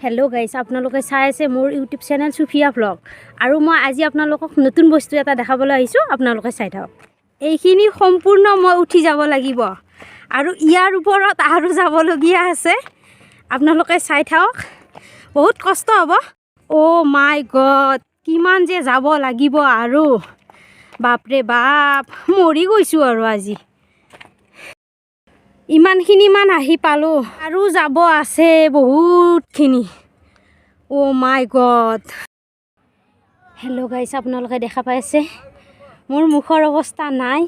Hello' গাইছ, আপোনালোকে চাই আছে মোৰ ইউটিউব চেনেল সুফিয়া ব্লগ। আৰু মই আজি আপোনালোকক নতুন বস্তু এটা দেখাবলৈ আহিছোঁ, আপোনালোকে চাই থাকক। এইখিনি সম্পূৰ্ণ মই উঠি যাব লাগিব আৰু ইয়াৰ ওপৰত আৰু যাবলগীয়া আছে। আপোনালোকে চাই থাকক, বহুত কষ্ট হ'ব। অ' মাই গড, কিমান যে যাব লাগিব আৰু বাপৰে বাপ, মৰি গৈছোঁ আৰু আজি। ইমানখিনিমান আহি পালোঁ আৰু যাব আছে বহুতখিনি। অ' মাই গড। হেল্ল' গাইছ, আপোনালোকে দেখা পাইছে মোৰ মুখৰ অৱস্থা নাই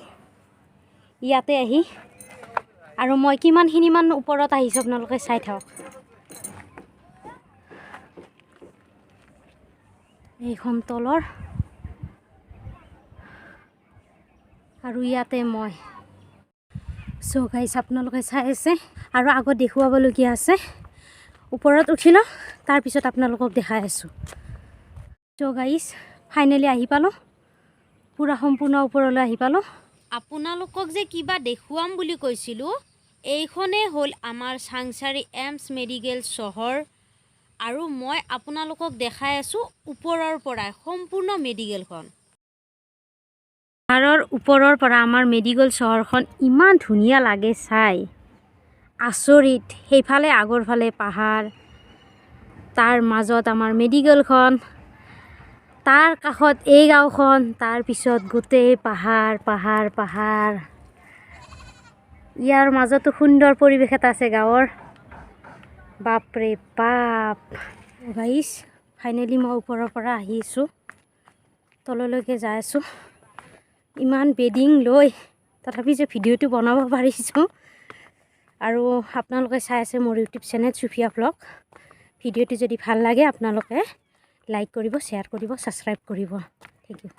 ইয়াতে আহি। আৰু মই কিমানখিনিমান ওপৰত আহিছোঁ আপোনালোকে চাই থাকক। এইখন তলৰ আৰু ইয়াতে মই। চ' গাইছ, আপোনালোকে চাই আছে আৰু আগত দেখুৱাবলগীয়া আছে। ওপৰত উঠি লওঁ, তাৰপিছত আপোনালোকক দেখাই আছোঁ। চ' গাইছ, ফাইনেলি আহি পালোঁ, পূৰা সম্পূৰ্ণ ওপৰলৈ আহি পালোঁ। আপোনালোকক যে কিবা দেখুৱাম বুলি কৈছিলোঁ, এইখনেই হ'ল আমাৰ চাংচাৰী এইমছ মেডিকেল চহৰ। আৰু মই আপোনালোকক দেখাই আছোঁ ওপৰৰ পৰাই সম্পূৰ্ণ মেডিকেলখন। পাহাৰৰ ওপৰৰ পৰা আমাৰ মেডিকেল চহৰখন ইমান ধুনীয়া লাগে চাই, আচৰিত। সেইফালে আগৰ ফালে পাহাৰ, তাৰ মাজত আমাৰ মেডিকেলখন, তাৰ কাষত এই গাঁওখন, তাৰপিছত গোটেই পাহাৰ পাহাৰ পাহাৰ। ইয়াৰ মাজতো সুন্দৰ পৰিৱেশ এটা আছে গাঁৱৰ। বাপৰে বাপ গাইছ, ফাইনেলি মই ওপৰৰ পৰা আহিছোঁ, তললৈকে যাই আছোঁ। ইমান বেডিং লৈ তথাপি যে ভিডিঅ'টো বনাব পাৰিছোঁ। আৰু আপোনালোকে চাই আছে মোৰ ইউটিউব চেনেল সুফিয়া ব্লগ। ভিডিঅ'টো যদি ভাল লাগে আপোনালোকে লাইক কৰিব, শ্বেয়াৰ কৰিব, ছাবস্ক্ৰাইব কৰিব। Thank U.